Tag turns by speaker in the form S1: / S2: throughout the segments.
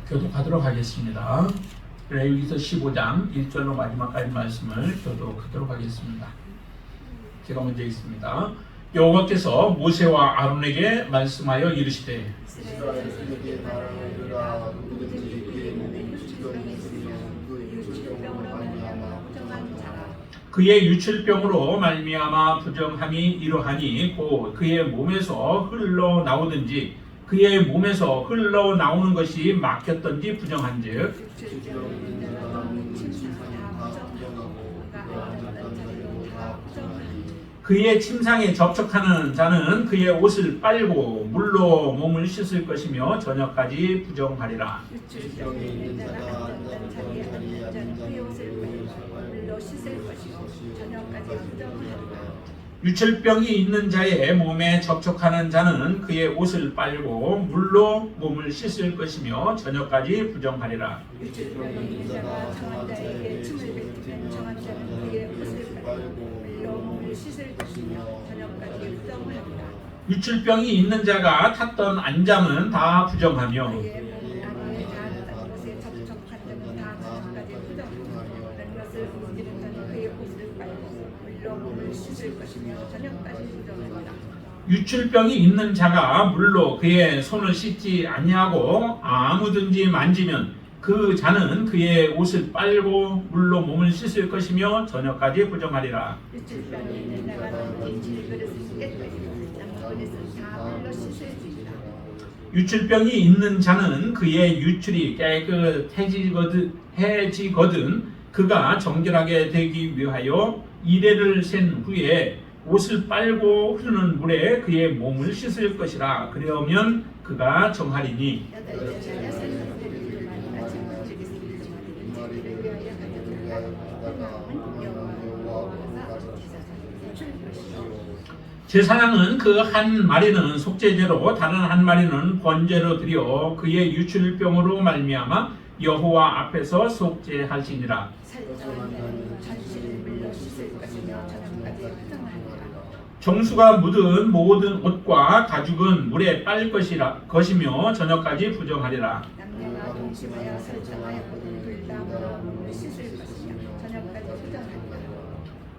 S1: 교독하도록 하겠습니다. 레위기서 15장 1절로 마지막까지 말씀을 교독하도록 하겠습니다. 제가 먼저 읽습니다. 여호와께서 모세와 아론에게 말씀하여 이르시되
S2: 이스라엘에게 말하여 이르라. 누구든지 그의 몸에 유출병이 있으면 그 유출병으로 말미암아 부정한 자라.
S1: 그의 유출병으로 말미암아 부정함이 이러하니 곧 그의 몸에서 흘러나오든지 그의 몸에서 흘러나오는 것이 막혔던지 부정한즉
S2: 유출병이 있는 자는 침상을 다 부정하고 그가 앉았던 자리도 다 부정하니
S1: 그의 침상에 접촉하는 자는 그의 옷을 빨고 물로 몸을 씻을 것이며 저녁까지 부정하리라.
S2: 유출병이 있는 자가 앉았던 자리에 앉은 그의 옷을 빨고 물로 씻을 것이고 저녁까지 부정하리라.
S1: 유출병이 있는 자의 몸에 접촉하는 자는 그의 옷을 빨고 물로 몸을 씻을 것이며 저녁까지 부정하리라.
S2: 유출병이 있는 자가 정한 자에게 침을 뱉으면 정한 자는 그의 옷을 빨고 물로 몸을 씻을 것이며 저녁까지 부정하리라.
S1: 유출병이 있는 자가 탔던 안장은 다 부정하며
S2: 그의 몸 안에 닿았던 것에 접촉한 자는 다 저녁까지 부정하며 다른 것을 움직이는 자는 그의 옷을 빨고 물로 몸을 씻을 것이며 저녁까지 부정하리라.
S1: 유출병이 있는 자가 물로 그의 손을 씻지 아니하고 아무든지 만지면 그 자는 그의 옷을 빨고 물로 몸을 씻을 것이며 저녁까지 부정하리라.
S2: 유출병이 있는 자가 김치 그릇을 깨뜨리고 남거릇은 다 물로 씻을지니라.
S1: 유출병이 있는 자는 그의 유출이 깨끗해지거든 그가 정결하게 되기 위하여 이레를 센 후에 옷을 빨고 흐르는 물에 그의 몸을 씻을 것이라. 그러면 그가 정하리니 제사장은 그 한 마리는 속죄제로 다른 한 마리는 번제로 드려 그의 유출병으로 말미암아 여호와 앞에서 속죄하시니라. 정수가 묻은 모든 옷과 가죽은 물에 빨 것이며 저녁까지 부정하리라.
S2: 남녀가 동침하여 설정하였거든 불담으로 몸을 씻을 것이며 저녁까지 부정하리라.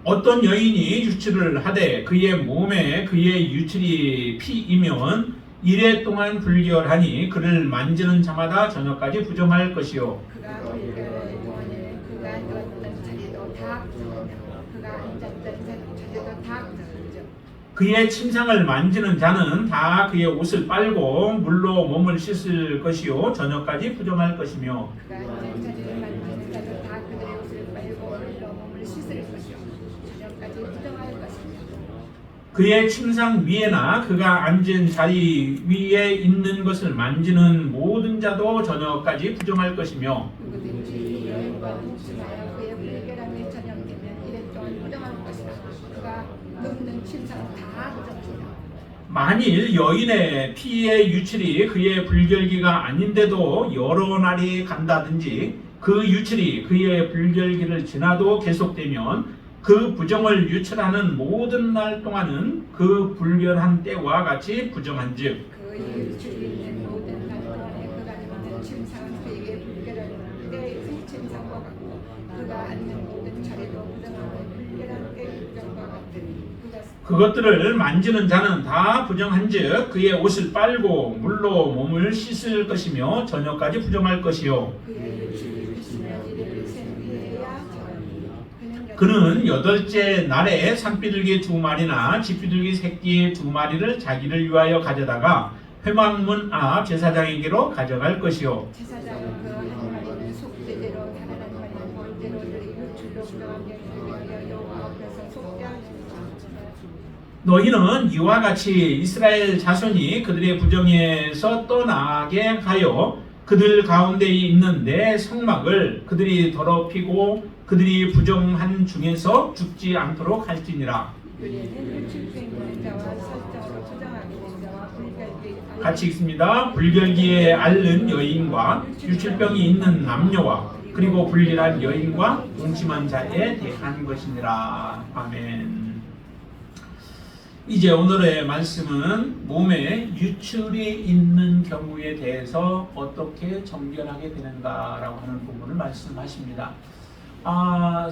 S1: 어떤 여인이 유출을 하되 그의 몸에 그의 유출이 피이면 이래 동안 불결하니 그를 만지는 자마다 저녁까지 부정할 것이요.
S2: 그가 불결한 동안에 그가 누웠던 자리도 다 부정하며 그가 앉았던 자리도 다 부정하죠.
S1: 그의 침상을 만지는 자는 다 그의 옷을 빨고 물로 몸을 씻을 것이요 저녁까지 부정할 것이며
S2: 그가 앉은 자리를 만지는 자도 다 그들의 옷을 빨고 물로 몸을 씻을 것이요 저녁까지 부정할 것이며
S1: 그의 침상 위에나 그가 앉은 자리 위에 있는 것을 만지는 모든 자도 저녁까지 부정할 것이며
S2: 누구든지 여인과 동침하여 그의 불결함이 저녁되면 이래 동안 부정할 것이라. 그가 눕는 침상 다 부정하리라.
S1: 만일 여인의 피의 유출이 그의 불결기가 아닌데도 여러 날이 간다든지 그 유출이 그의 불결기를 지나도 계속되면 그 부정을 유출하는 모든 날 동안은 그 불결한 때와 같이 부정한즉
S2: 그의 유출이 있는 모든 날 동안에 그가 눕는 침상은 그에게 불결한 때의 침상과 같고 그가 앉는 모든 자리도 부정하며 불결한 때의 부정과 같으니
S1: 그것들을 만지는 자는 다 부정한즉 그의 옷을 빨고 물로 몸을 씻을 것이며 저녁까지 부정할 것이요.
S2: 그의 유출이 있으면 이를 센 후에야 정하니
S1: 그는 8째 날에 산비둘기 2마리나 집비둘기 새끼 2마리를 자기를 위하여 가져다가 회막문 앞 제사장에게로 가져갈 것이요.
S2: 제사장은 그 한 마리는 속죄제로 다른 한 마리는 번제로 드리고 유출로 부정한 여인을 위하여 여호와 앞에서 속죄하시니라.
S1: 너희는 이와 같이 이스라엘 자손이 그들의 부정에서 떠나게 하여 그들 가운데 있는 내 성막을 그들이 더럽히고 그들이 부정한 중에서 죽지 않도록 할지니라.
S2: 유리는 유출병 있는 자와 설정으로 부정하게 된 자와 불결기에
S1: 같이 읽습니다. 불결기에 앓는 여인과 유출병이 있는 남녀와 그리고 불길한 여인과 동침한 자에 대한 것이니라. 아멘. 이제 오늘의 말씀은 몸에 유출이 있는 경우에 대해서 어떻게 정결하게 되는가라고 하는 부분을 말씀하십니다.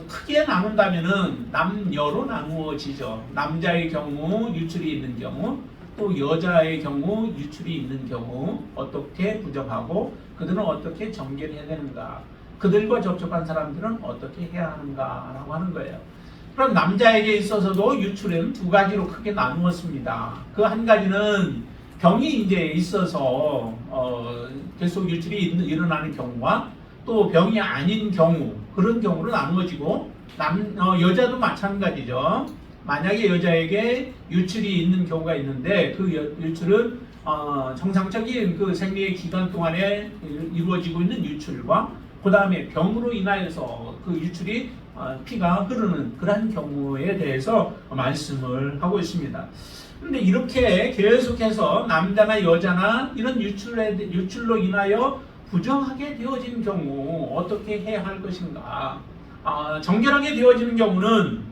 S1: 크게 나눈다면은 남녀로 나누어지죠. 남자의 경우 유출이 있는 경우, 또 여자의 경우 유출이 있는 경우 어떻게 부정하고 그들은 어떻게 정결해야 되는가, 그들과 접촉한 사람들은 어떻게 해야 하는가라고 하는 거예요. 그럼 남자에게 있어서도 유출은 두 가지로 크게 나누었습니다. 그 한 가지는 병이 이제 있어서 계속 유출이 일어나는 경우와 또 병이 아닌 경우, 그런 경우로 나누어지고, 여자도 마찬가지죠. 만약에 여자에게 유출이 있는 경우가 있는데 그 유출은 정상적인 그 생리의 기간 동안에 이루어지고 있는 유출과 그 다음에 병으로 인하여서 그 유출이 피가 흐르는 그러한 경우에 대해서 말씀을 하고 있습니다. 그런데 이렇게 계속해서 남자나 여자나 이런 유출로 인하여 부정하게 되어진 경우 어떻게 해야 할 것인가? 정결하게 되어지는 경우는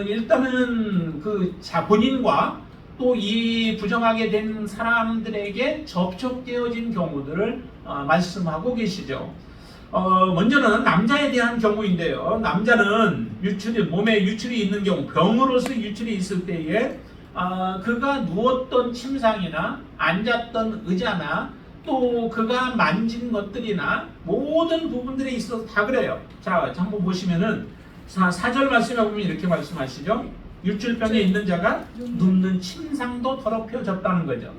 S1: 일단은 그 본인과 또 이 부정하게 된 사람들에게 접촉되어진 경우들을 말씀하고 계시죠. 먼저는 남자에 대한 경우인데요. 남자는 몸에 유출이 있는 경우, 병으로서 유출이 있을 때에 그가 누웠던 침상이나 앉았던 의자나 또 그가 만진 것들이나 모든 부분들에 있어서 다 그래요. 자, 한번 보시면은 4절 말씀에 보면 이렇게 말씀하시죠. 유출병에 있는 자가 눕는 침상도 더럽혀졌다는 거죠.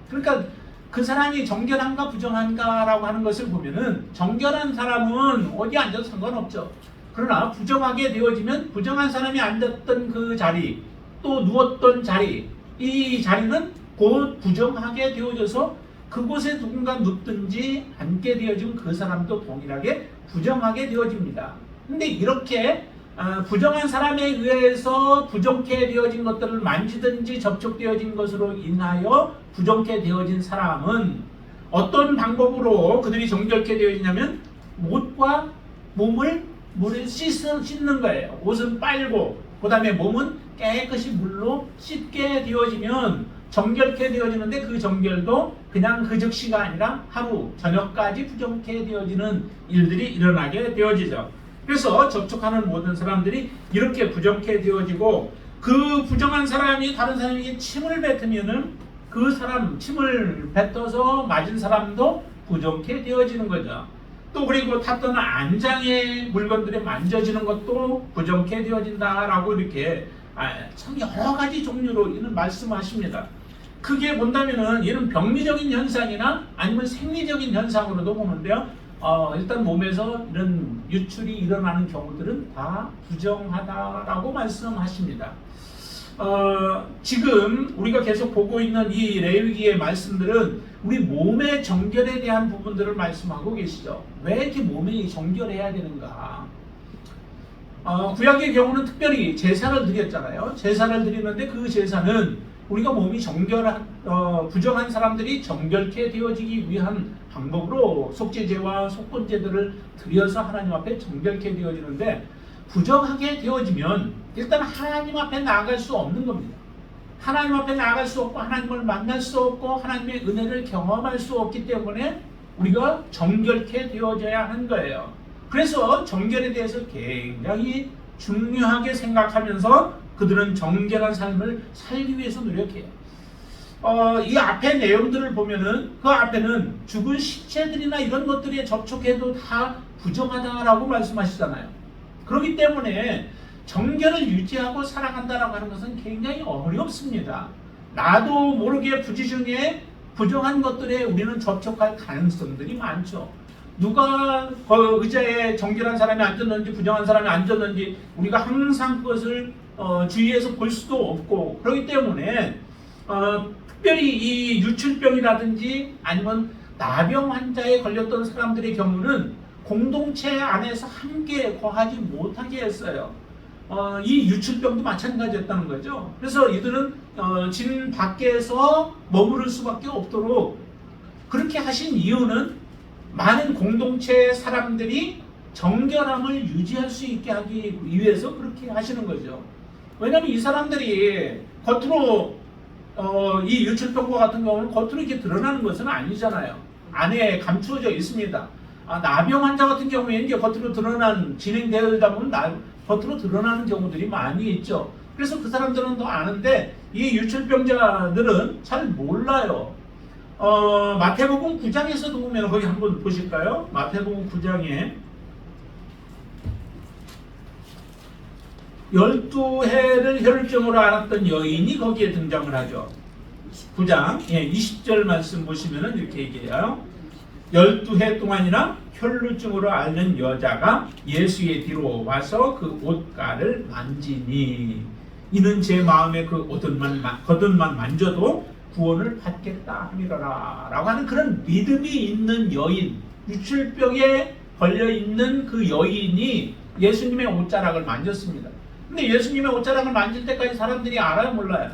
S1: 그러니까 그 사람이 정결한가 부정한가라고 하는 것을 보면은 정결한 사람은 어디 앉아도 상관없죠. 그러나 부정하게 되어지면 부정한 사람이 앉았던 그 자리, 또 누웠던 자리, 이 자리는 곧 부정하게 되어져서 그곳에 누군가 눕든지 앉게 되어지면 그 사람도 동일하게 부정하게 되어집니다. 근데 이렇게 부정한 사람에 의해서 부정케 되어진 것들을 만지든지 접촉되어진 것으로 인하여 부정케 되어진 사람은 어떤 방법으로 그들이 정결케 되어지냐면 옷과 몸을 물에 씻는 거예요. 옷은 빨고 그 다음에 몸은 깨끗이 물로 씻게 되어지면 정결케 되어지는데 그 정결도 그냥 그 즉시가 아니라 하루 저녁까지 부정케 되어지는 일들이 일어나게 되어지죠. 그래서 접촉하는 모든 사람들이 이렇게 부정케 되어지고, 그 부정한 사람이 다른 사람에게 침을 뱉으면은 그 사람 침을 뱉어서 맞은 사람도 부정케 되어지는 거죠. 또 그리고 탔던 안장의 물건들이 만져지는 것도 부정케 되어진다라고 이렇게 참 여러 가지 종류로 이는 말씀하십니다. 크게 본다면은 얘는 병리적인 현상이나 아니면 생리적인 현상으로도 보는데요. 일단 몸에서 이런 유출이 일어나는 경우들은 다 부정하다라고 말씀하십니다. 지금 우리가 계속 보고 있는 이 레위기의 말씀들은 우리 몸의 정결에 대한 부분들을 말씀하고 계시죠. 왜 이렇게 몸이 정결해야 되는가? 구약의 경우는 특별히 제사를 드렸잖아요. 제사를 드리는데 그 제사는 우리가 몸이 부정한 사람들이 정결케 되어지기 위한 방법으로 속죄제와 속건제들을 드려서 하나님 앞에 정결케 되어지는데, 부정하게 되어지면 일단 하나님 앞에 나아갈 수 없는 겁니다. 하나님 앞에 나아갈 수 없고 하나님을 만날 수 없고 하나님의 은혜를 경험할 수 없기 때문에 우리가 정결케 되어져야 하는 거예요. 그래서 정결에 대해서 굉장히 중요하게 생각하면서 그들은 정결한 삶을 살기 위해서 노력해요. 이 앞에 내용들을 보면은 그 앞에는 죽은 시체들이나 이런 것들에 접촉해도 다 부정하다라고 말씀하시잖아요. 그렇기 때문에 정결을 유지하고 살아간다라고 하는 것은 굉장히 어렵습니다. 나도 모르게 부지중에 부정한 것들에 우리는 접촉할 가능성들이 많죠. 누가 그 의자에 정결한 사람이 앉았는지 부정한 사람이 앉았는지 우리가 항상 그것을 주위에서 볼 수도 없고, 그렇기 때문에 특별히 이 유출병이라든지 아니면 나병 환자에 걸렸던 사람들의 경우는 공동체 안에서 함께 거하지 못하게 했어요. 이 유출병도 마찬가지였다는 거죠. 그래서 이들은 진 밖에서 머무를 수밖에 없도록 그렇게 하신 이유는 많은 공동체 사람들이 정결함을 유지할 수 있게 하기 위해서 그렇게 하시는 거죠. 왜냐하면 이 사람들이 겉으로 이 유출병과 같은 경우는 겉으로 이렇게 드러나는 것은 아니잖아요. 안에 감추어져 있습니다. 나병 환자 같은 경우에 이제 겉으로 드러난 진행되다 보면 겉으로 드러나는 경우들이 많이 있죠. 그래서 그 사람들은 더 아는데 이 유출병자들은 잘 몰라요. 마태복음 9장에서도 보면 거기 한번 보실까요? 마태복음 9장에 12해를 혈증으로 앓았던 여인이 거기에 등장을 하죠. 9장 20절 말씀 보시면 이렇게 얘기해요. 12해 동안이나 혈루증으로 앓는 여자가 예수의 뒤로 와서 그 옷가를 만지니 이는 제 마음에 그 겉옷만 만져도 구원을 받겠다 함이로라 라고 하는 그런 믿음이 있는 여인, 유출병에 걸려있는 그 여인이 예수님의 옷자락을 만졌습니다. 근데 예수님의 옷자락을 만질 때까지 사람들이 알아요, 몰라요?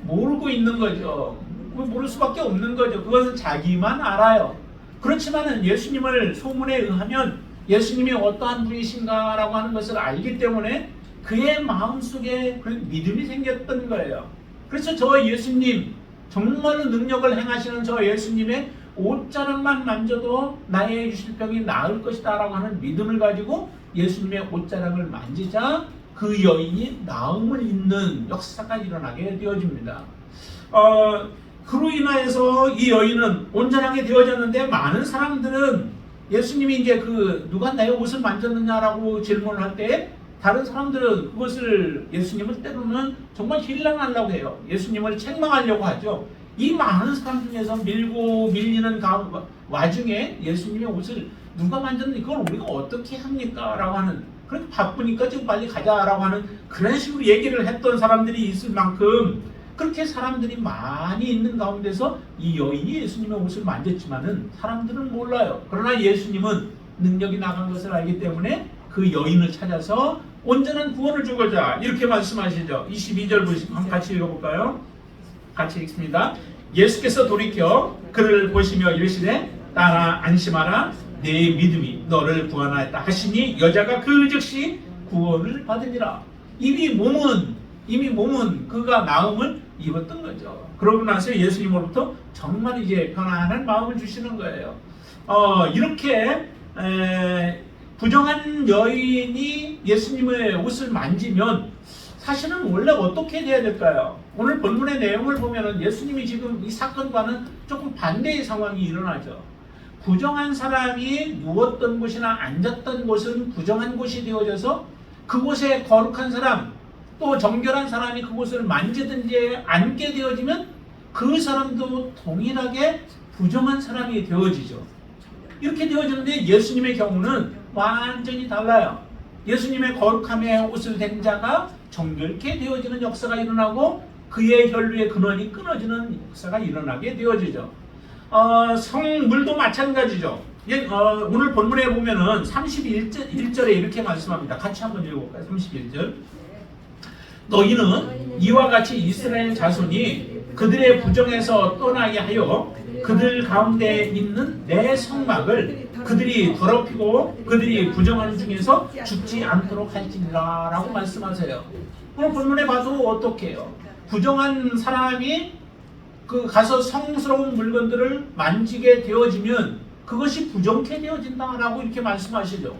S1: 모르고 있는 거죠. 모를 수밖에 없는 거죠. 그것은 자기만 알아요. 그렇지만은 예수님을 소문에 의하면 예수님이 어떠한 분이신가라고 하는 것을 알기 때문에 그의 마음속에 그런 믿음이 생겼던 거예요. 그래서 저 예수님, 정말로 능력을 행하시는 저 예수님의 옷자락만 만져도 나의 유실병이 나을 것이다 라고 하는 믿음을 가지고 예수님의 옷자락을 만지자 그 여인이 나음을 잇는 역사가 일어나게 되어집니다. 그로 인하여서 이 여인은 온전하게 되어졌는데 많은 사람들은 예수님이 이제 누가 내 옷을 만졌느냐라고 질문을 할 때 다른 사람들은 그것을 예수님을 때로는 정말 힐난하려고 해요. 예수님을 책망하려고 하죠. 이 많은 사람 중에서 밀고 밀리는 와중에 예수님의 옷을 누가 만졌는지 그걸 우리가 어떻게 합니까? 라고 하는, 그렇게 바쁘니까 지금 빨리 가자라고 하는 그런 식으로 얘기를 했던 사람들이 있을 만큼 그렇게 사람들이 많이 있는 가운데서 이 여인이 예수님의 옷을 만졌지만은 사람들은 몰라요. 그러나 예수님은 능력이 나간 것을 알기 때문에 그 여인을 찾아서 온전한 구원을 주고자 이렇게 말씀하시죠. 22절 보시면 같이 읽어볼까요? 같이 읽습니다. 예수께서 돌이켜 그를 보시며 이르시되 따라 안심하라 내 믿음이 너를 구원하였다 하시니 여자가 그 즉시 구원을 받으니라. 이미 몸은 그가 나음을 입었던 거죠. 그러고 나서 예수님으로부터 정말 이제 편안한 마음을 주시는 거예요. 이렇게 부정한 여인이 예수님의 옷을 만지면 사실은 원래 어떻게 돼야 될까요? 오늘 본문의 내용을 보면은 예수님이 지금 이 사건과는 조금 반대의 상황이 일어나죠. 부정한 사람이 누웠던 곳이나 앉았던 곳은 부정한 곳이 되어져서 그곳에 거룩한 사람 또 정결한 사람이 그곳을 만지든지 앉게 되어지면 그 사람도 동일하게 부정한 사람이 되어지죠. 이렇게 되어지는데 예수님의 경우는 완전히 달라요. 예수님의 거룩함에 옷을 댄 자가 정결케 되어지는 역사가 일어나고 그의 혈류의 근원이 끊어지는 역사가 일어나게 되어지죠. 성물도 마찬가지죠. 오늘 본문에 보면은 31절에 이렇게 말씀합니다. 같이 한번 읽어볼까요? 31절. 너희는 이와 같이 이스라엘 자손이 그들의 부정에서 떠나게 하여 그들 가운데 있는 내 성막을 그들이 더럽히고 그들이 부정하는 중에서 죽지 않도록 할지니라 라고 말씀하세요. 오늘 본문에 봐도 어떻게 해요? 부정한 사람이 가서 성스러운 물건들을 만지게 되어지면 그것이 부정케 되어진다라고 이렇게 말씀하시죠.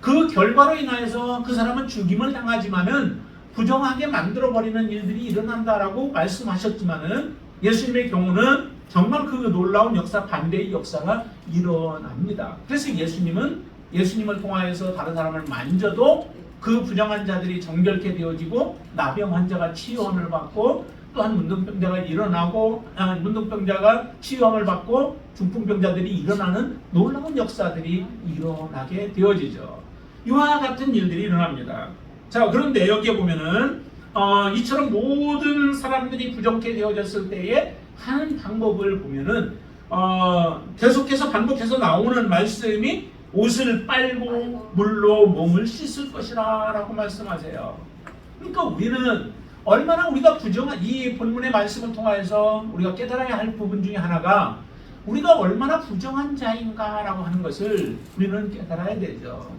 S1: 그 결과로 인하여서 그 사람은 죽임을 당하지만은 부정하게 만들어버리는 일들이 일어난다라고 말씀하셨지만은 예수님의 경우는 정말 그 놀라운 역사 반대의 역사가 일어납니다. 그래서 예수님을 통하여서 다른 사람을 만져도 그 부정한 자들이 정결케 되어지고 나병 환자가 치유함을 받고 또한 문둥병자가 일어나고 문둥병자가 치유함을 받고 중풍병자들이 일어나는 놀라운 역사들이 일어나게 되어지죠. 이와 같은 일들이 일어납니다. 자, 그런데 여기에 보면은 이처럼 모든 사람들이 부정케 되어졌을 때에 하는 방법을 보면은 계속해서 반복해서 나오는 말씀이 옷을 빨고 물로 몸을 씻을 것이라 라고 말씀하세요. 그러니까 우리는 얼마나 우리가 부정한 이 본문의 말씀을 통해서 우리가 깨달아야 할 부분 중에 하나가 우리가 얼마나 부정한 자인가 라고 하는 것을 우리는 깨달아야 되죠.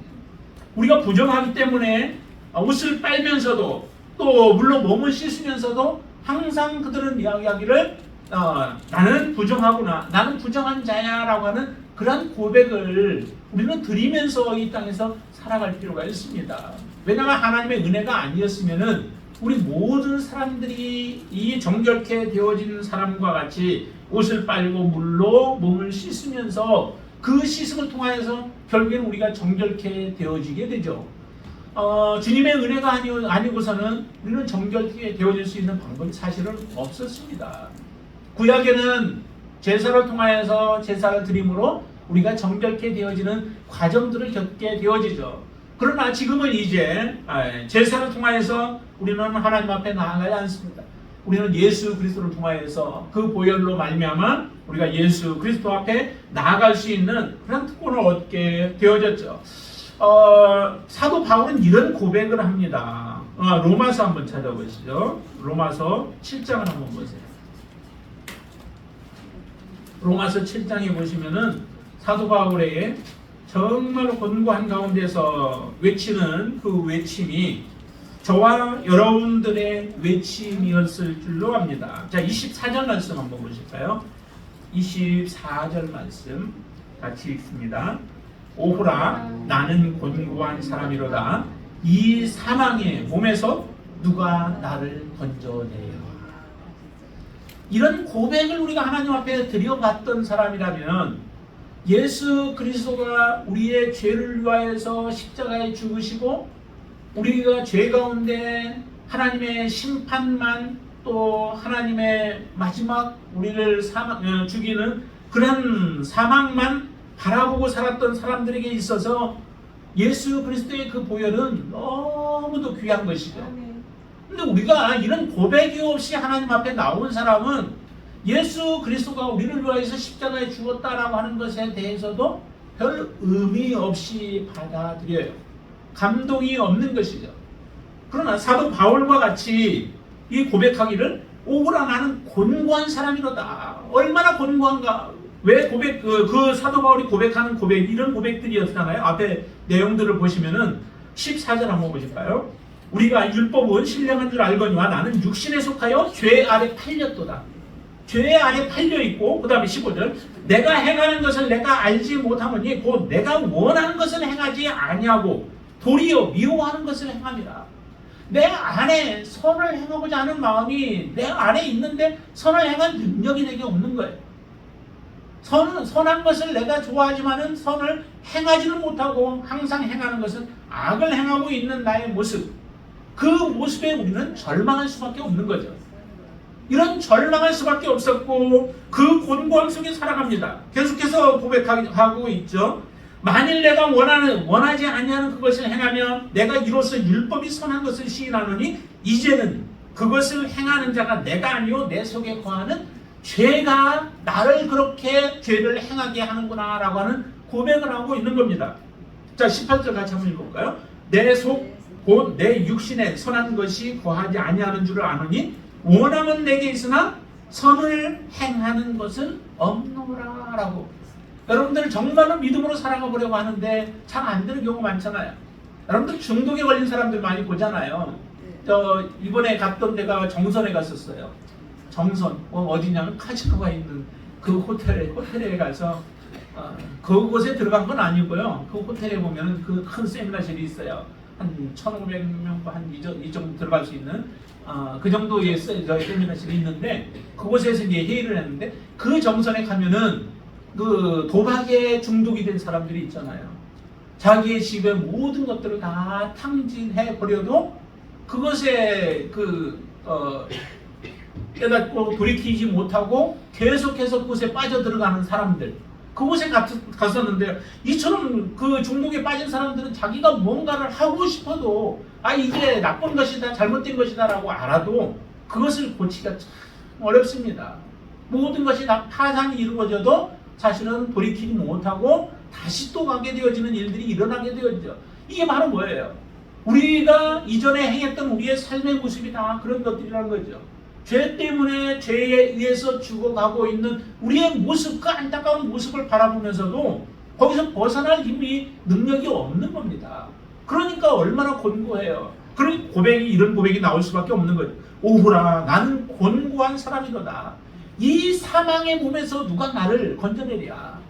S1: 우리가 부정하기 때문에 옷을 빨면서도 또 또 물론 몸을 씻으면서도 항상 그들은 이야기하기를 나는 부정하구나, 나는 부정한 자야라고 하는 그런 고백을 우리는 드리면서 이 땅에서 살아갈 필요가 있습니다. 왜냐하면 하나님의 은혜가 아니었으면은 우리 모든 사람들이 이 정결케 되어진 사람과 같이 옷을 빨고 물로 몸을 씻으면서 그 씻음을 통하여서 결국에는 우리가 정결케 되어지게 되죠. 주님의 은혜가 아니고서는 우리는 정결케 되어질 수 있는 방법이 사실은 없었습니다. 구약에는 제사를 통하여서 제사를 드림으로 우리가 정결케 되어지는 과정들을 겪게 되어지죠. 그러나 지금은 이제 제사를 통하여서 우리는 하나님 앞에 나아가지 않습니다. 우리는 예수 그리스도를 통하여서 그 보혈로 말미암아 우리가 예수 그리스도 앞에 나아갈 수 있는 그런 특권을 얻게 되어졌죠. 사도 바울은 이런 고백을 합니다. 로마서 한번 찾아보시죠. 로마서 7장을 한번 보세요. 로마서 7장에 보시면은 사도 바울의 정말로 권고한 가운데서 외치는 그 외침이 저와 여러분들의 외침이었을 줄로 압니다. 자, 24절 말씀 한번 보실까요? 24절 말씀 같이 읽습니다. 오호라 나는 곤고한 사람이로다. 이 사망의 몸에서 누가 나를 건져내요. 이런 고백을 우리가 하나님 앞에 드려봤던 사람이라면 예수 그리스도가 우리의 죄를 위하여서 십자가에 죽으시고 우리가 죄 가운데 하나님의 심판만 또 하나님의 마지막 우리를 죽이는 그런 사망만 바라보고 살았던 사람들에게 있어서 예수 그리스도의 그 보혈은 너무도 귀한 것이죠. 근데 우리가 이런 고백이 없이 하나님 앞에 나온 사람은 예수 그리스도가 우리를 위하여서 십자가에 죽었다라고 하는 것에 대해서도 별 의미 없이 받아들여요. 감동이 없는 것이죠. 그러나 사도 바울과 같이 이 고백하기를 오호라 나는 곤고한 사람이로다. 얼마나 곤고한가. 왜 그 사도 바울이 고백하는 고백 이런 고백들이었잖아요. 앞에 내용들을 보시면은 14절 한번 보실까요? 우리가 율법은 신령한 줄 알거니와 나는 육신에 속하여 죄 아래 팔렸도다. 죄 아래 팔려 있고 그 다음에 15절 내가 행하는 것을 내가 알지 못하노니 곧 내가 원하는 것을 행하지 아니하고 도리어 미워하는 것을 행합니다. 내 안에 선을 행하고자 하는 마음이 내 안에 있는데 선을 행할 능력이 내게 없는 거예요. 선한 것을 내가 좋아하지만은 선을 행하지는 못하고 항상 행하는 것은 악을 행하고 있는 나의 모습, 그 모습에 우리는 절망할 수밖에 없는 거죠. 이런 절망할 수밖에 없었고 그 곤고함 속에 살아갑니다. 계속해서 고백하고 있죠. 만일 내가 원하지 아니하는 그것을 행하면 내가 이로써 율법이 선한 것을 시인하노니 이제는 그것을 행하는 자가 내가 아니요 내 속에 거하는 죄가 나를 그렇게 죄를 행하게 하는구나 라고 하는 고백을 하고 있는 겁니다. 자, 18절 같이 한번 읽어볼까요? 내 속 곧 내 육신에 선한 것이 거하지 아니하는 줄을 아노니 원함은 내게 있으나 선을 행하는 것은 없노라 라고. 여러분들 정말로 믿음으로 살아가 보려고 하는데 잘 안 되는 경우가 많잖아요. 여러분들 중독에 걸린 사람들 많이 보잖아요. 저 이번에 갔던 데가 정선에 갔었어요. 정선 어디냐면 카지노가 있는 그 호텔에 가서 그곳에 들어간 건 아니고요. 그 호텔에 보면 그 큰 세미나실이 있어요. 한 1,500명 이 정도 들어갈 수 있는 그 정도의 세미나실이 있는데 그곳에서 이제 회의를 했는데 그 정선에 가면은 그 도박에 중독이 된 사람들이 있잖아요. 자기의 집의 모든 것들을 다 탕진해 버려도 그것에 깨닫고 돌이키지 못하고 계속해서 그곳에 빠져들어가는 사람들, 그곳에 갔었는데 이처럼 그 중독에 빠진 사람들은 자기가 뭔가를 하고 싶어도 이게 나쁜 것이다 잘못된 것이다 라고 알아도 그것을 고치기가 참 어렵습니다. 모든 것이 다 파산이 이루어져도 사실은 돌이키지 못하고 다시 또 가게 되어지는 일들이 일어나게 되어지죠. 이게 바로 뭐예요? 우리가 이전에 행했던 우리의 삶의 모습이 다 그런 것들이라는 거죠. 죄 때문에 죄에 의해서 죽어가고 있는 우리의 모습, 그 안타까운 모습을 바라보면서도 거기서 벗어날 힘이 능력이 없는 겁니다. 그러니까 얼마나 곤고해요. 그런 고백이, 이런 고백이 나올 수밖에 없는 거죠. 오호라, 나는 곤고한 사람이로다. 이 사망의 몸에서 누가 나를 건져내랴.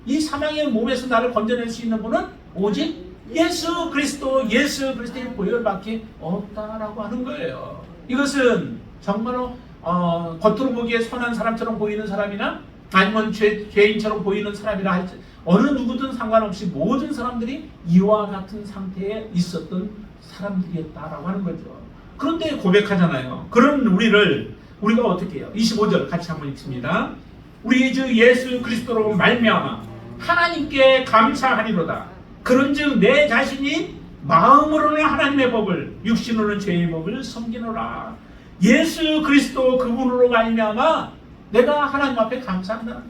S1: 이 사망의 몸에서 나를 건져낼 수 있는 분은 오직 예수 그리스도, 예수 그리스도의 보혈밖에 없다라고 하는 거예요. 이것은 정말로 겉으로 보기에 선한 사람처럼 보이는 사람이나 아니면 죄인처럼 보이는 사람이라 할지 어느 누구든 상관없이 모든 사람들이 이와 같은 상태에 있었던 사람들이었다라고 하는 거죠. 그런데 고백하잖아요. 그런 우리가 어떻게 해요? 25절 같이 한번 읽습니다. 우리 주 예수 그리스도로 말미암아 하나님께 감사하리로다. 그런즉 내 자신이 마음으로는 하나님의 법을, 육신으로는 죄의 법을 섬기노라. 예수 그리스도 그분으로 말미암아 내가 하나님 앞에 감사한다.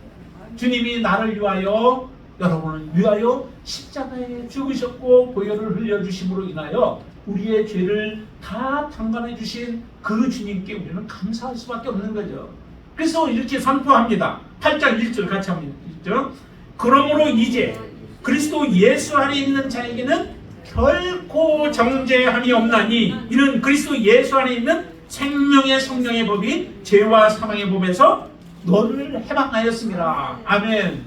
S1: 주님이 나를 위하여, 여러분을 위하여 십자가에 죽으셨고 보혈을 흘려주심으로 인하여 우리의 죄를 다 담관해 주신 그 주님께 우리는 감사할 수밖에 없는 거죠. 그래서 이렇게 선포합니다. 8장 1절 같이 한번 읽죠. 그러므로 이제 그리스도 예수 안에 있는 자에게는 결코 정죄함이 없나니 이는 그리스도 예수 안에 있는 생명의 성령의 법이 죄와 사망의 법에서 너를 해방하였습니다. 아멘.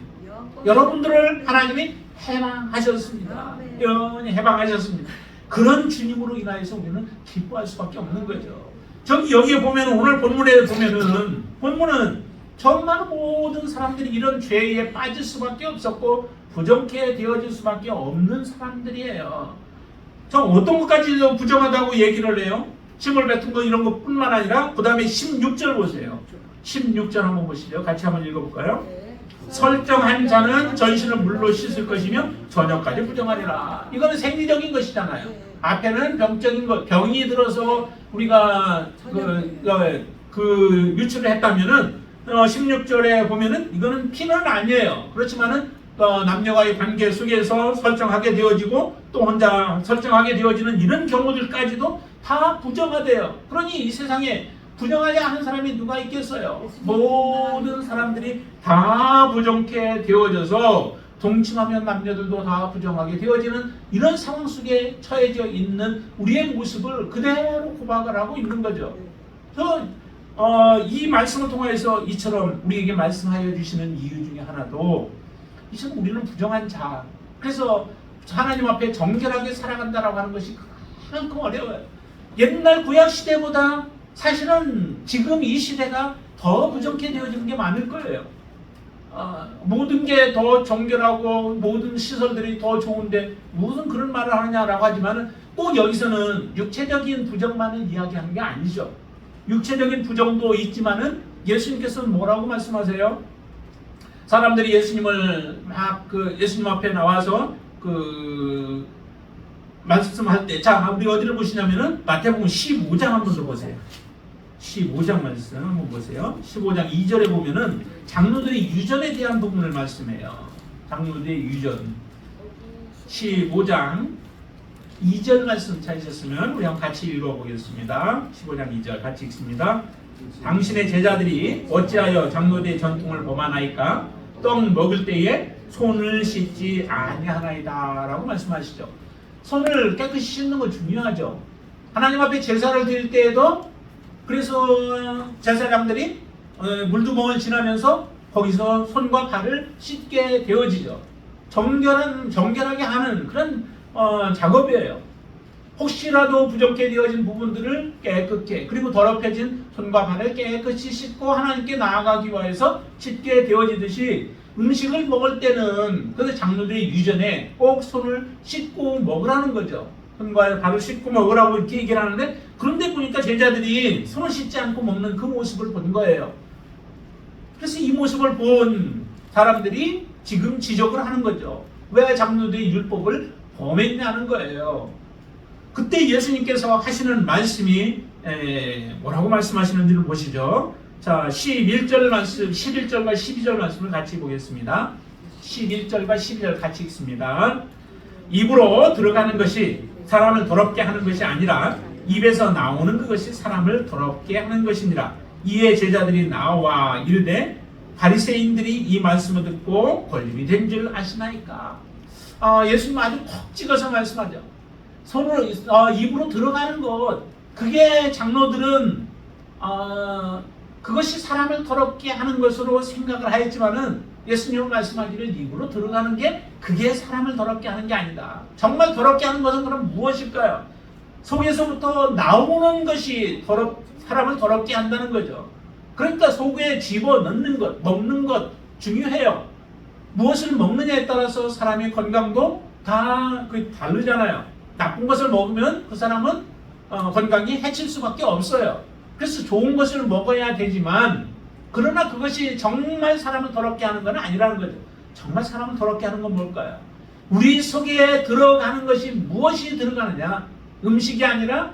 S1: 여러분들을 하나님이 해방하셨습니다. 영원히 해방하셨습니다. 그런 주님으로 인하여서 우리는 기뻐할 수밖에 없는 거죠. 여기에 보면, 오늘 본문에 보면은, 본문은 정말 모든 사람들이 이런 죄에 빠질 수밖에 없었고 부정케 되어질 수밖에 없는 사람들이에요. 저 어떤 것까지도 부정하다고 얘기를 해요? 침을 뱉은 거 이런 것뿐만 아니라 그 다음에 16절 보세요. 16절 한번 보시죠. 같이 한번 읽어볼까요? 설정한 자는 전신을 물로 씻을 것이며 저녁까지 부정하리라. 이거는 생리적인 것이잖아요. 앞에는 병적인 것, 병이 들어서 우리가 유출을 했다면은 16절에 보면은 이거는 피는 아니에요. 그렇지만은 남녀와의 관계 속에서 설정하게 되어지고 또 혼자 설정하게 되어지는 이런 경우들까지도 다 부정하대요. 그러니 이 세상에 부정하지 않은 사람이 누가 있겠어요? 모든 사람들이 다 부정케 되어져서 동침하면 남녀들도 다 부정하게 되어지는 이런 상황 속에 처해져 있는 우리의 모습을 그대로 고박을 하고 있는 거죠. 그래서 이 말씀을 통해서 이처럼 우리에게 말씀하여 주시는 이유 중에 하나도 이처럼 우리는 부정한 자, 그래서 하나님 앞에 정결하게 살아간다라고 하는 것이 그만큼 어려워요. 옛날 구약 시대보다 사실은 지금 이 시대가 더 부정케 되어지는 게 많을 거예요. 모든 게 더 정결하고 모든 시설들이 더 좋은데 무슨 그런 말을 하느냐라고 하지만 꼭 여기서는 육체적인 부정만을 이야기하는 게 아니죠. 육체적인 부정도 있지만은 예수님께서는 뭐라고 말씀하세요? 사람들이 예수님을 예수님 앞에 나와서 말씀할 때, 자, 우리 어디를 보시냐면은 마태복음 15장 한번 더 보세요. 15장 말씀 한번 보세요. 15장 2절에 보면은 장로들의 유전에 대한 부분을 말씀해요. 장로들의 유전. 15장 2절 말씀 찾으셨으면 우리 한번 같이 읽어보겠습니다. 15장 2절 같이 읽습니다. 당신의 제자들이 어찌하여 장로들의 전통을 범하나이까? 떡 먹을 때에 손을 씻지 아니하나이다 라고 말씀하시죠. 손을 깨끗이 씻는 거 중요하죠. 하나님 앞에 제사를 드릴 때에도 그래서 제사장들이 물두멍을 지나면서 거기서 손과 발을 씻게 되어지죠. 정결하게 하는 그런 작업이에요. 혹시라도 부족해 되어진 부분들을 깨끗게, 그리고 더럽혀진 손과 발을 깨끗이 씻고 하나님께 나아가기 위해서 씻게 되어지듯이 음식을 먹을 때는 그래서 장로들의 유전에 꼭 손을 씻고 먹으라는 거죠. 손과 발을 씻고 먹으라고 이렇게 얘기를 하는데, 그런데 보니까 제자들이 손을 씻지 않고 먹는 그 모습을 본 거예요. 그래서 이 모습을 본 사람들이 지금 지적을 하는 거죠. 왜 장로들의 율법을 범했냐는 거예요. 그때 예수님께서 하시는 말씀이 뭐라고 말씀하시는지를 보시죠. 자, 11절 말씀, 11절과 12절 말씀을 같이 보겠습니다. 11절과 12절 같이 읽습니다. 입으로 들어가는 것이 사람을 더럽게 하는 것이 아니라 입에서 나오는 그것이 사람을 더럽게 하는 것이니라. 이에 제자들이 나와 이르되 바리새인들이 이 말씀을 듣고 권림이 된 줄 아시나이까. 예수님 아주 콕 찍어서 말씀하죠. 손으로 입으로 들어가는 것, 그게 장로들은 그것이 사람을 더럽게 하는 것으로 생각을 하였지만은 예수님은 말씀하기를 입으로 들어가는 게 그게 사람을 더럽게 하는 게 아니다. 정말 더럽게 하는 것은 그럼 무엇일까요? 속에서부터 나오는 것이 사람을 더럽게 한다는 거죠. 그러니까 속에 집어넣는 것, 먹는 것 중요해요. 무엇을 먹느냐에 따라서 사람의 건강도 다 다르잖아요. 나쁜 것을 먹으면 그 사람은 건강이 해칠 수밖에 없어요. 그래서 좋은 것을 먹어야 되지만, 그러나 그것이 정말 사람을 더럽게 하는 건 아니라는 거죠. 정말 사람을 더럽게 하는 건 뭘까요? 우리 속에 들어가는 것이 무엇이 들어가느냐? 음식이 아니라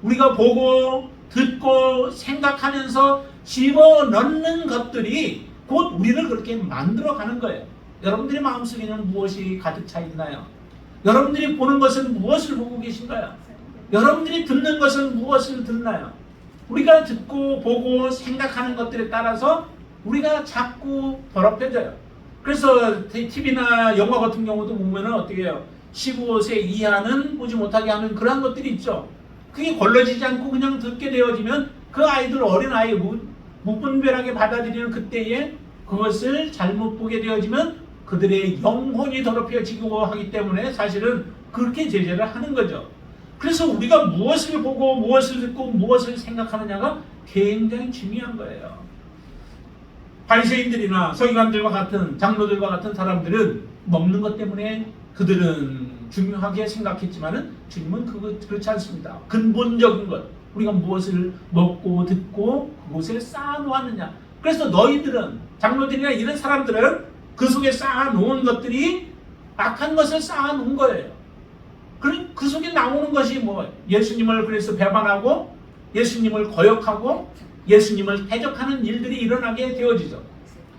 S1: 우리가 보고 듣고 생각하면서 집어넣는 것들이 곧 우리를 그렇게 만들어가는 거예요. 여러분들의 마음속에는 무엇이 가득 차 있나요? 여러분들이 보는 것은 무엇을 보고 계신가요? 여러분들이 듣는 것은 무엇을 듣나요? 우리가 듣고 보고 생각하는 것들에 따라서 우리가 자꾸 더럽혀져요. 그래서 TV나 영화 같은 경우도 보면은 어떻게 해요? 15세 이하는 보지 못하게 하는 그런 것들이 있죠. 그게 걸러지지 않고 그냥 듣게 되어지면 그 아이들, 어린아이 무분별하게 받아들이는 그때에 그것을 잘못 보게 되어지면 그들의 영혼이 더럽혀지고 하기 때문에 사실은 그렇게 제재를 하는 거죠. 그래서 우리가 무엇을 보고 무엇을 듣고 무엇을 생각하느냐가 굉장히 중요한 거예요. 바리새인들이나 서기관들과 같은 장로들과 같은 사람들은 먹는 것 때문에 그들은 중요하게 생각했지만은 주님은 그렇지 않습니다. 근본적인 것, 우리가 무엇을 먹고 듣고 그곳에 쌓아놓았느냐. 그래서 너희들은, 장로들이나 이런 사람들은 그 속에 쌓아놓은 것들이 악한 것을 쌓아놓은 거예요. 그 속에 나오는 것이 예수님을 그래서 배반하고 예수님을 거역하고 예수님을 대적하는 일들이 일어나게 되어지죠.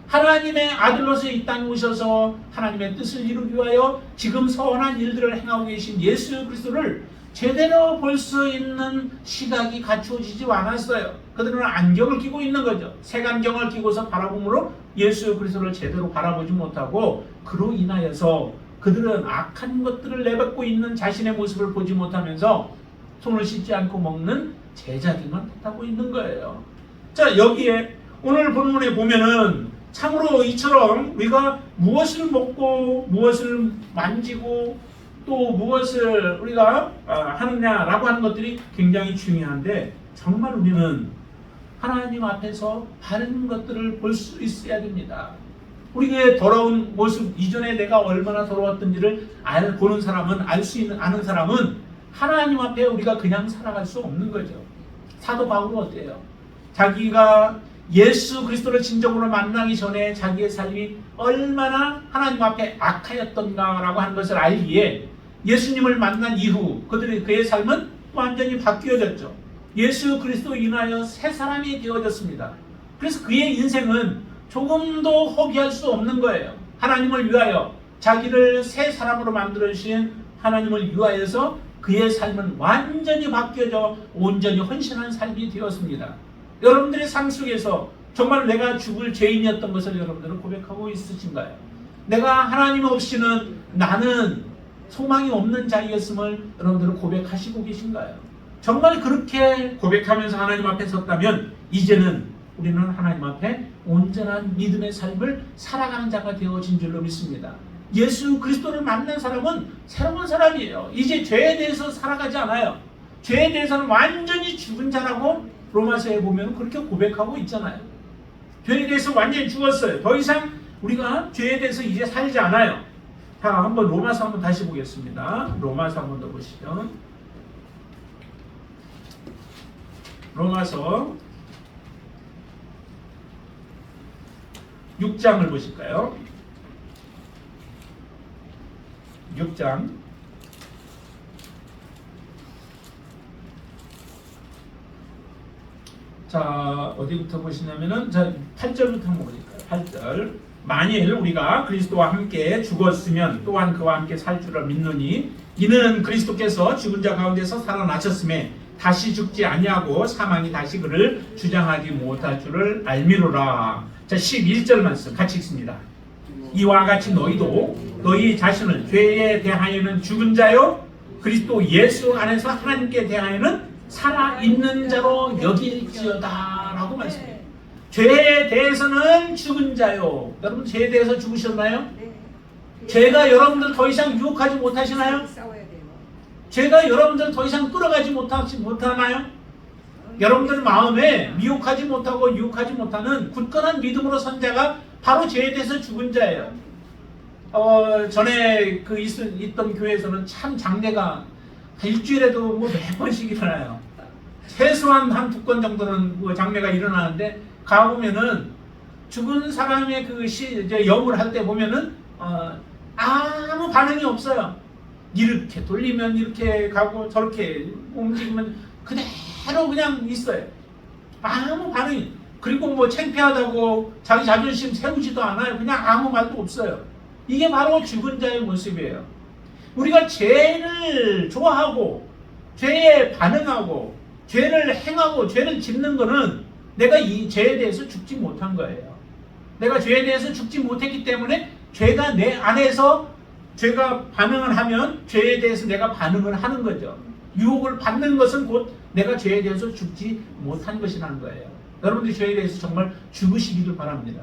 S1: 하나님의 아들로서 이 땅에 오셔서 하나님의 뜻을 이루기 위하여 지금 선한 일들을 행하고 계신 예수 그리스도를 제대로 볼 수 있는 시각이 갖추어지지 않았어요. 그들은 안경을 끼고 있는 거죠. 색안경을 끼고서 바라봄으로 예수 그리스도를 제대로 바라보지 못하고, 그로 인하여서 그들은 악한 것들을 내뱉고 있는 자신의 모습을 보지 못하면서 손을 씻지 않고 먹는 제자들만 하고 있는 거예요. 자, 여기에 오늘 본문에 보면은 참으로 이처럼 우리가 무엇을 먹고 무엇을 만지고 또 무엇을 우리가 하느냐라고 하는 것들이 굉장히 중요한데, 정말 우리는 하나님 앞에서 바른 것들을 볼 수 있어야 됩니다. 우리의 더러운 모습, 이전에 내가 얼마나 더러웠던지를 보는 사람은, 아는 사람은 하나님 앞에 우리가 그냥 살아갈 수 없는 거죠. 사도 바울은 어때요? 자기가 예수 그리스도를 진정으로 만나기 전에 자기의 삶이 얼마나 하나님 앞에 악하였던가라고 하는 것을 알기에 예수님을 만난 이후 그의 삶은 완전히 바뀌어졌죠. 예수 그리스도 인하여 새 사람이 되어졌습니다. 그래서 그의 인생은 조금도 허비할 수 없는 거예요. 하나님을 위하여 자기를 새 사람으로 만들어주신 하나님을 위하여서 그의 삶은 완전히 바뀌어져 온전히 헌신한 삶이 되었습니다. 여러분들의 삶 속에서 정말 내가 죽을 죄인이었던 것을 여러분들은 고백하고 있으신가요? 내가 하나님 없이는 나는 소망이 없는 자이었음을 여러분들은 고백하시고 계신가요? 정말 그렇게 고백하면서 하나님 앞에 섰다면 이제는 우리는 하나님 앞에 온전한 믿음의 삶을 살아가는 자가 되어진 줄로 믿습니다. 예수 그리스도를 만난 사람은 새로운 사람이에요. 이제 죄에 대해서 살아가지 않아요. 죄에 대해서는 완전히 죽은 자라고 로마서에 보면 그렇게 고백하고 있잖아요. 죄에 대해서 완전히 죽었어요. 더 이상 우리가 죄에 대해서 이제 살지 않아요. 자, 한번 로마서 한번 다시 보겠습니다. 로마서 한번 더 보시죠. 로마서 6장을 보실까요? 6장 자, 어디부터 보시냐면은 8절부터 한번 보실까요? 8절. 만일 우리가 그리스도와 함께 죽었으면 또한 그와 함께 살 줄을 믿노니 이는 그리스도께서 죽은 자 가운데서 살아나셨음에 다시 죽지 아니하고 사망이 다시 그를 주장하지 못할 줄을 알미로라. 자, 11절 말씀 같이 읽습니다. 이와 같이 너희도 너희 자신을 죄에 대하여는 죽은 자요 그리스도 예수 안에서 하나님께 대하여는 살아있는 자로 여길지어다 라고 말씀해요. 죄에 대해서는 죽은 자요. 여러분 죄에 대해서 죽으셨나요? 죄가 여러분들 더 이상 유혹하지 못하시나요?
S2: 싸워야 돼요.
S1: 죄가 여러분들 더 이상 끌어가지 못하나요? 여러분들 마음에 미혹하지 못하고 유혹하지 못하는 굳건한 믿음으로 선 자가 바로 죄에 대해서 죽은 자예요. 전에 있던 교회에서는 참 장례가 일주일에도 뭐 몇 번씩 일어나요. 최소한 한 2건 정도는 뭐 장례가 일어나는데 가보면은 죽은 사람의 이제 영을 할 때 보면은 아무 반응이 없어요. 이렇게 돌리면 이렇게 가고 저렇게 움직이면 그대로 그냥 있어요. 아무 반응이. 그리고 뭐 창피하다고 자기 자존심 세우지도 않아요. 그냥 아무 말도 없어요. 이게 바로 죽은 자의 모습이에요. 우리가 죄를 좋아하고 죄에 반응하고 죄를 행하고 죄를 짓는 거는 내가 이 죄에 대해서 죽지 못한 거예요. 내가 죄에 대해서 죽지 못했기 때문에 죄가 내 안에서 죄가 반응을 하면 죄에 대해서 내가 반응을 하는 거죠. 유혹을 받는 것은 곧 내가 죄에 대해서 죽지 못한 것이라는 거예요. 여러분들이 죄에 대해서 정말 죽으시기를 바랍니다.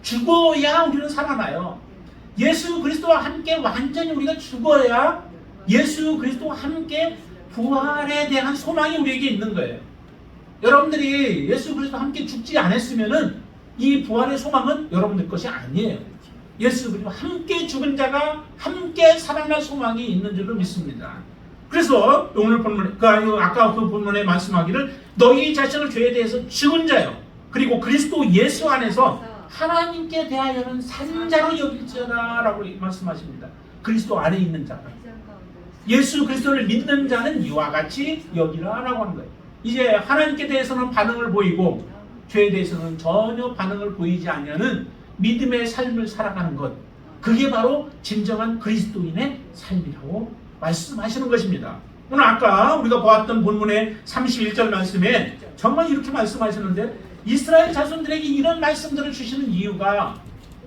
S1: 죽어야 우리는 살아나요. 예수 그리스도와 함께 완전히 우리가 죽어야 예수 그리스도와 함께 부활에 대한 소망이 우리에게 있는 거예요. 여러분들이 예수 그리스도와 함께 죽지 않았으면은 이 부활의 소망은 여러분들 것이 아니에요. 예수 그리스도와 함께 죽은 자가 함께 살아날 소망이 있는 줄로 믿습니다. 그래서 오늘 본문에 아까 그 본문에 말씀하기를 너희 자신을 죄에 대해서 죽은 자요 그리고 그리스도 예수 안에서 하나님께 대하여는 산 자로 여길지어다 라고 말씀하십니다. 그리스도 안에 있는 자가 예수 그리스도를 믿는 자는 이와 같이 여기라 라고 하는 거예요. 이제 하나님께 대해서는 반응을 보이고 죄에 대해서는 전혀 반응을 보이지 않는 믿음의 삶을 살아가는 것, 그게 바로 진정한 그리스도인의 삶이라고 말씀하시는 것입니다. 오늘 아까 우리가 보았던 본문의 31절 말씀에 정말 이렇게 말씀하시는데 이스라엘 자손들에게 이런 말씀들을 주시는 이유가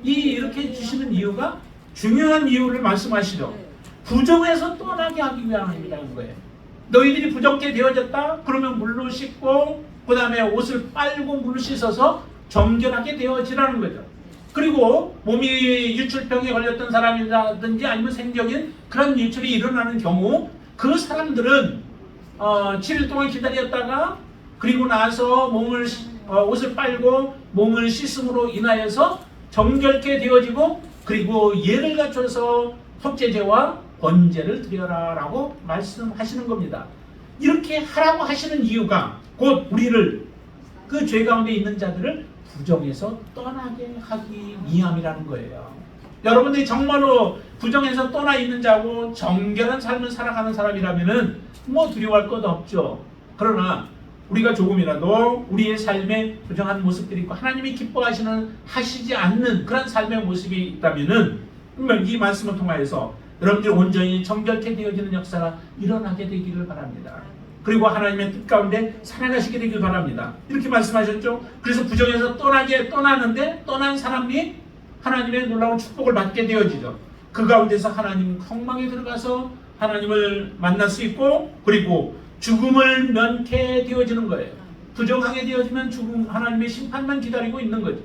S1: 이렇게 주시는 이유가 중요한 이유를 말씀하시죠. 부정에서 떠나게 하기 위함이라는 거예요. 너희들이 부정케 되어졌다? 그러면 물로 씻고 그 다음에 옷을 빨고 물로 씻어서 정결하게 되어지라는 거죠. 그리고 몸이 유출병에 걸렸던 사람이라든지 아니면 생적인 그런 유출이 일어나는 경우 그 사람들은 7일 동안 기다렸다가 그리고 나서 옷을 빨고 몸을 씻음으로 인하여서 정결케 되어지고 그리고 예를 갖춰서 속죄제와 번제를 드려라 라고 말씀하시는 겁니다. 이렇게 하라고 하시는 이유가 곧 우리를 그 죄 가운데 있는 자들을 부정에서 떠나게 하기 위함이라는 거예요. 여러분들이 정말로 부정에서 떠나 있는 자고 정결한 삶을 살아가는 사람이라면은 뭐 두려워할 것 없죠. 그러나 우리가 조금이라도 우리의 삶에 부정한 모습들이 있고 하나님이 하시지 않는 그런 삶의 모습이 있다면은 이 말씀을 통하여서 여러분들이 온전히 정결케 되어지는 역사가 일어나게 되기를 바랍니다. 그리고 하나님의 뜻 가운데 살아가시게 되길 바랍니다. 이렇게 말씀하셨죠. 그래서 부정에서 떠나는데 떠난 사람이 하나님의 놀라운 축복을 받게 되어지죠. 그 가운데서 하나님 성망에 들어가서 하나님을 만날 수 있고 그리고 죽음을 면케 되어지는 거예요. 부정하게 되어지면 죽음, 하나님의 심판만 기다리고 있는 거죠.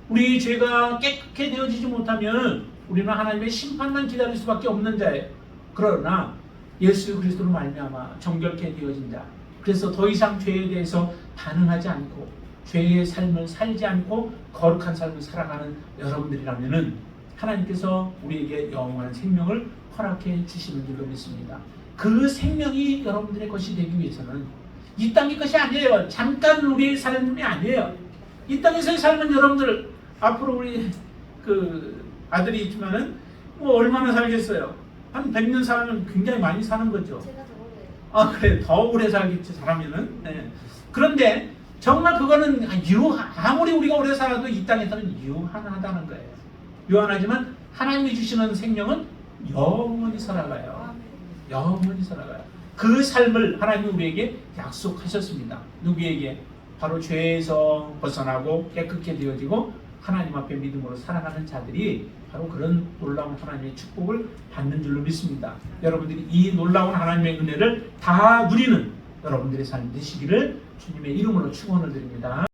S1: 우리 죄가 깨끗게 되어지지 못하면 우리는 하나님의 심판만 기다릴 수밖에 없는 자예요. 그러나 예수 그리스도로 말미암아 정결케 되어진 자, 그래서 더 이상 죄에 대해서 반응하지 않고 죄의 삶을 살지 않고 거룩한 삶을 살아가는 여러분들이라면은 하나님께서 우리에게 영원한 생명을 허락해 주시는 줄로 믿습니다. 그 생명이 여러분들의 것이 되기 위해서는 이 땅의 것이 아니에요. 잠깐 우리의 삶이 아니에요. 이 땅에서의 삶은 여러분들 앞으로 우리 아들이 있지만은 뭐 얼마나 살겠어요? 한 100년 살면 굉장히 많이 사는 거죠. 그래 더 오래 살겠지 사람이는. 네. 그런데 정말 그거는 아무리 우리가 오래 살아도 이 땅에서는 유한하다는 거예요. 유한하지만 하나님이 주시는 생명은 영원히 살아가요. 영원히 살아가요. 그 삶을 하나님이 우리에게 약속하셨습니다. 누구에게? 바로 죄에서 벗어나고 깨끗게 되어지고 하나님 앞에 믿음으로 살아가는 자들이 바로 그런 놀라운 하나님의 축복을 받는 줄로 믿습니다. 여러분들이 이 놀라운 하나님의 은혜를 다 누리는 여러분들의 삶 되시기를 주님의 이름으로 축원을 드립니다.